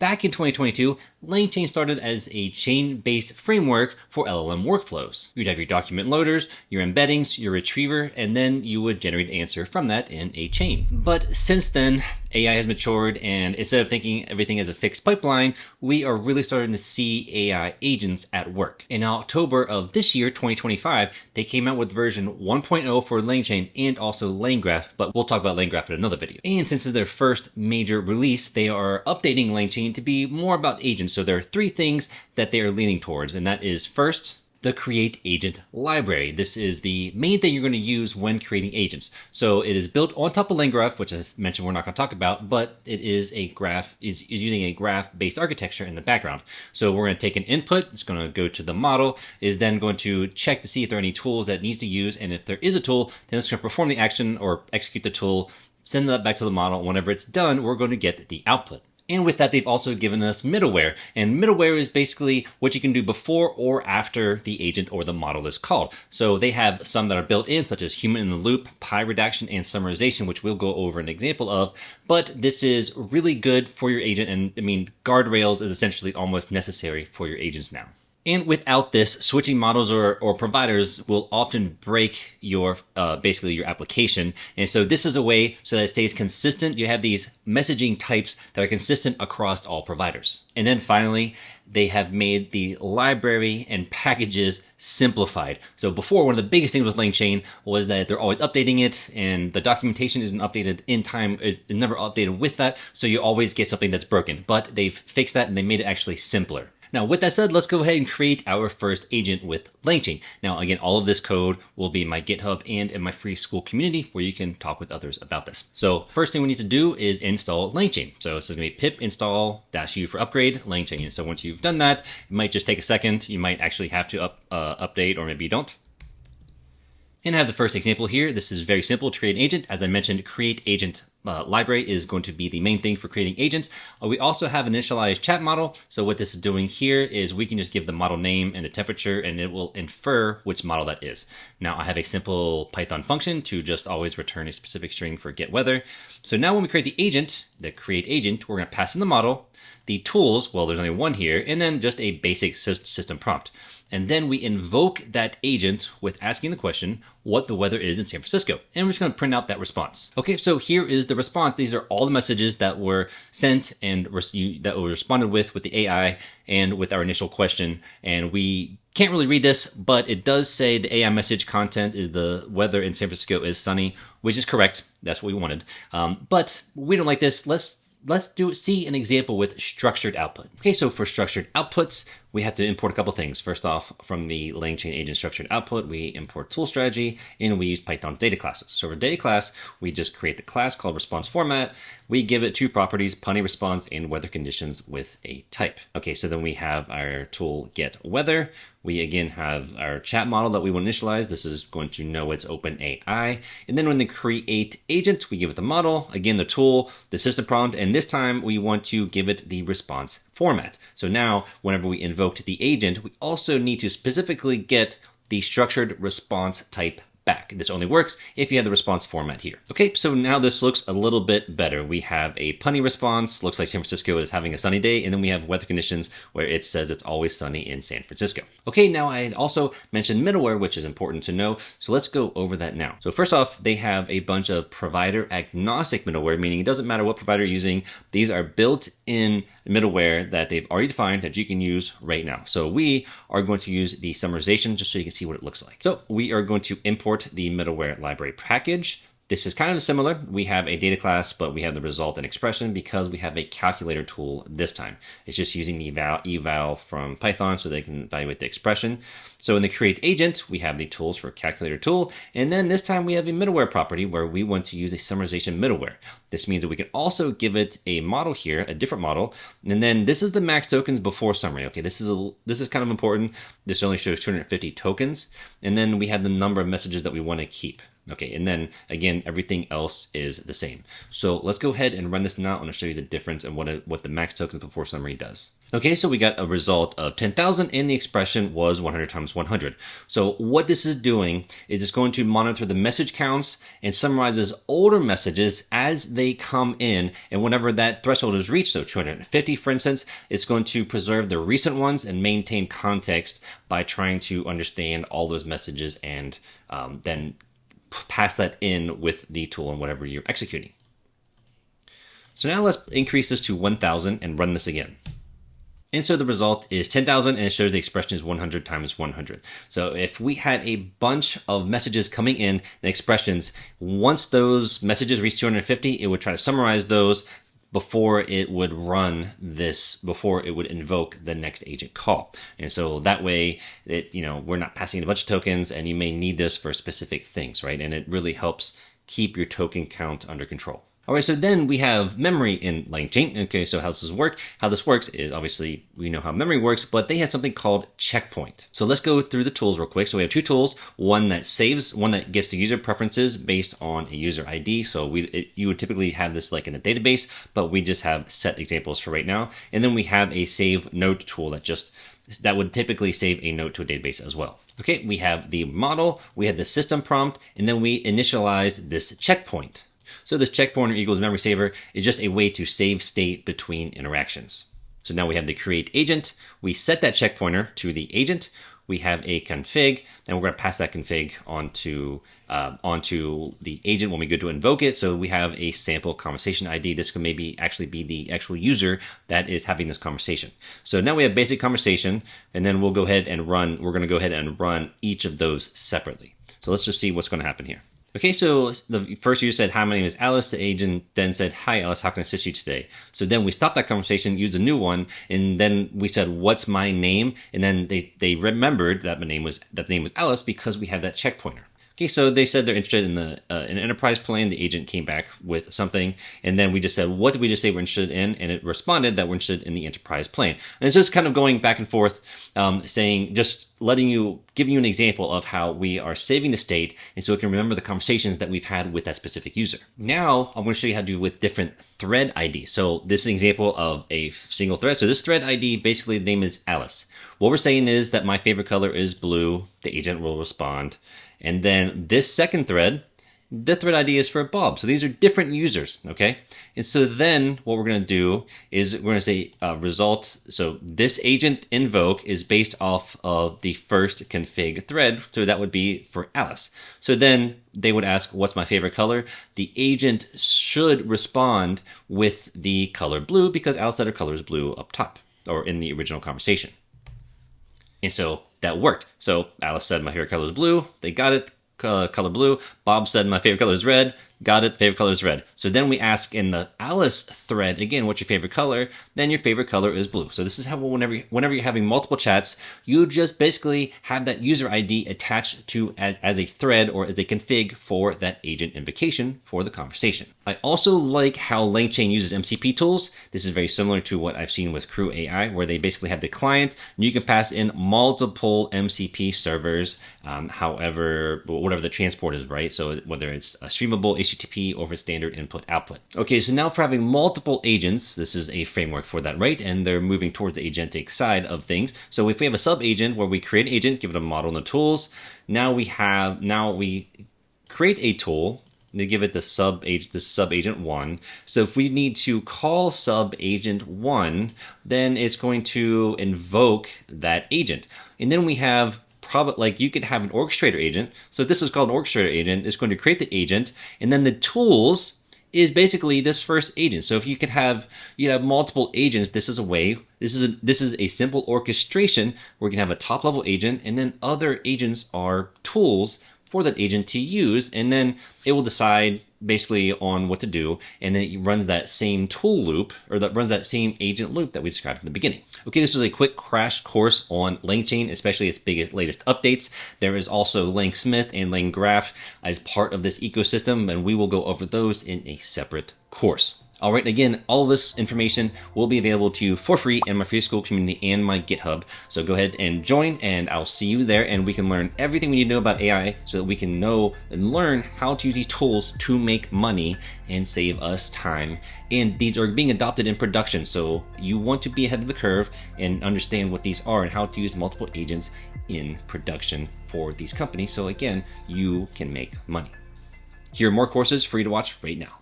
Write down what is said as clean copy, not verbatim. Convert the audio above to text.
Back in 2022, LangChain started as a chain-based framework for LLM workflows. You'd have your document loaders, your embeddings, your retriever, and then you would generate an answer from that in a chain. But since then, AI has matured, and instead of thinking everything as a fixed pipeline, we are really starting to see AI agents at work. In October of this year, 2025, they came out with version 1.0 for LangChain and also LangGraph, but we'll talk about LangGraph in another video. And since it's their first major release, they are updating LangChain to be more about agents. So there are three things that they are leaning towards, and that is first, the Create Agent library. This is the main thing you're going to use when creating agents. So it is built on top of LangGraph, which as mentioned we're not going to talk about, but it is a graph, is using a graph-based architecture in the background. So we're going to take an input, it's going to go to the model, is then going to check to see if there are any tools that it needs to use, and if there is a tool, then it's going to perform the action or execute the tool, send that back to the model. Whenever it's done, we're going to get the output. And with that, they've also given us middleware. And middleware is basically what you can do before or after the agent or the model is called. So they have some that are built in, such as human in the loop, pi redaction, and summarization, which we'll go over an example of. But this is really good for your agent. And I mean, guardrails is essentially almost necessary for your agents now. And without this, switching models or providers will often break your basically your application. And so this is a way so that it stays consistent. You have these messaging types that are consistent across all providers. And then finally, they have made the library and packages simplified. So before, one of the biggest things with LangChain was that they're always updating it, and the documentation isn't updated in time, is never updated with that. So you always get something that's broken. But they've fixed that and they made it actually simpler. Now, with that said, let's go ahead and create our first agent with LangChain. Now, again, all of this code will be in my GitHub and in my free school community where you can talk with others about this. So first thing we need to do is install LangChain. So this is going to be pip install -u for upgrade LangChain. And so once you've done that, it might just take a second. You might actually have to update, or maybe you don't. And I have the first example here. This is very simple to create an agent. As I mentioned, create agent library is going to be the main thing for creating agents. We also have an initialized chat model. So what this is doing here is we can just give the model name and the temperature, and it will infer which model that is. Now I have a simple Python function to just always return a specific string for get weather. So now when we create the agent, the create agent, we're going to pass in the model, the tools, well, there's only one here, and then just a basic system prompt. And then we invoke that agent with asking the question, what the weather is in San Francisco. And we're just going to print out that response. Okay, so here is the response. These are all the messages that were sent and that were responded with the AI and with our initial question. And we can't really read this, but it does say the AI message content is the weather in San Francisco is sunny, which is correct. That's what we wanted. But we don't like this. Let's see an example with structured output. Okay, so for structured outputs, we have to import a couple things. First off, from the LangChain agent structured output, we import tool strategy, and we use Python data classes. So for data class, we just create the class called response format. We give it two properties, punny response and weather conditions with a type. Okay, so then we have our tool get weather. We again have our chat model that we will initialize. This is going to know it's OpenAI. And then when the create agent, we give it the model, again, the tool, the system prompt, and this time we want to give it the response format. So now whenever we invoked the agent, we also need to specifically get the structured response type back. This only works if you have the response format here. Okay, so now this looks a little bit better. We have a punny response, looks like San Francisco is having a sunny day, and then we have weather conditions where it says it's always sunny in San Francisco. Okay, now I had also mentioned middleware, which is important to know, so let's go over that now. So first off, they have a bunch of provider agnostic middleware, meaning it doesn't matter what provider you're using. These are built-in middleware that they've already defined that you can use right now. So we are going to use the summarization just so you can see what it looks like. So we are going to import the middleware library package. This is kind of similar. We have a data class, but we have the result and expression because we have a calculator tool this time. It's just using the eval from Python so they can evaluate the expression. So in the create agent, we have the tools for calculator tool. And then this time we have a middleware property where we want to use a summarization middleware. This means that we can also give it a model here, a different model. And then this is the max tokens before summary. Okay, this is kind of important. This only shows 250 tokens. And then we have the number of messages that we want to keep. Okay, and then again, everything else is the same. So let's go ahead and run this now. I'm going to show you the difference and what the max tokens before summary does. Okay, so we got a result of 10,000 and the expression was 100 times 100. So what this is doing is it's going to monitor the message counts and summarizes older messages as they come in. And whenever that threshold is reached, so 250, for instance, it's going to preserve the recent ones and maintain context by trying to understand all those messages and then pass that in with the tool and whatever you're executing. So now let's increase this to 1,000 and run this again. And so the result is 10,000 and it shows the expression is 100 times 100. So if we had a bunch of messages coming in and expressions, once those messages reach 250, it would try to summarize those before it would run this, before it would invoke the next agent call. And so that way, we're not passing a bunch of tokens and you may need this for specific things, right? And it really helps keep your token count under control. All right, so then we have memory in LangChain. Okay, so how does this work? How this works is obviously we know how memory works, but they have something called checkpoint. So let's go through the tools real quick. So we have two tools, one that saves, one that gets the user preferences based on a user ID. So you would typically have this like in a database, but we just have set examples for right now. And then we have a save note tool that would typically save a note to a database as well. Okay, we have the model, we have the system prompt, and then we initialize this checkpoint. So this check pointer equals memory saver is just a way to save state between interactions. So now we have the create agent. We set that check pointer to the agent. We have a config, and we're going to pass that config onto the agent when we go to invoke it. So we have a sample conversation ID. This can maybe actually be the actual user that is having this conversation. So now we have basic conversation, and then we'll go ahead and run. We're going to go ahead and run each of those separately. So let's just see what's going to happen here. Okay, so the first user said, hi, my name is Alice. The agent then said, hi, Alice, how can I assist you today? So then we stopped that conversation, used a new one, and then we said, what's my name? And then they remembered that the name was Alice because we have that check pointer. Okay, so they said they're interested in an enterprise plan. The agent came back with something, and then we just said, what did we just say we're interested in? And it responded that we're interested in the enterprise plan. And it's just kind of going back and forth, saying, just giving you an example of how we are saving the state, and so it can remember the conversations that we've had with that specific user. Now, I'm going to show you how to do it with different thread IDs. So this is an example of a single thread. So this thread ID, basically the name is Alice. What we're saying is that my favorite color is blue. The agent will respond. And then this second thread, the thread ID is for Bob. So these are different users, okay? And so then what we're going to do is we're going to say result. So this agent invoke is based off of the first config thread. So that would be for Alice. So then they would ask, what's my favorite color? The agent should respond with the color blue because Alice said her color is blue up top or in the original conversation. And so that worked. So Alice said my favorite color is blue. They got it, color blue. Bob said my favorite color is red. Got it, favorite color is red. So then we ask in the Alice thread, again, what's your favorite color? Then your favorite color is blue. So this is how whenever you're having multiple chats, you just basically have that user ID attached to as a thread or as a config for that agent invocation for the conversation. I also like how LangChain uses MCP tools. This is very similar to what I've seen with Crew AI, where they basically have the client, and you can pass in multiple MCP servers, whatever the transport is, right? So whether it's a streamable HTTP over standard input output. Okay, so now for having multiple agents, this is a framework for that, right? And they're moving towards the agentic side of things. So if we have a sub agent where we create an agent, give it a model and the tools, now we create a tool to give it the sub agent 1. So if we need to call sub agent 1, then it's going to invoke that agent. And then we have you could have an orchestrator agent. So if this is called an orchestrator agent, it's going to create the agent, and then the tools is basically this first agent. So if you have multiple agents, this is a simple orchestration where you can have a top level agent, and then other agents are tools for that agent to use, and then it will decide basically on what to do, and then it runs that same tool loop, or that runs that same agent loop that we described in the beginning. Okay, this was a quick crash course on LangChain, especially its latest updates. There is also LangSmith and LangGraph as part of this ecosystem, and we will go over those in a separate course. All right, again, all of this information will be available to you for free in my free school community and my GitHub. So go ahead and join, and I'll see you there, and we can learn everything we need to know about AI so that we can know and learn how to use these tools to make money and save us time. And these are being adopted in production, so you want to be ahead of the curve and understand what these are and how to use multiple agents in production for these companies. So again, you can make money. Here are more courses for you to watch right now.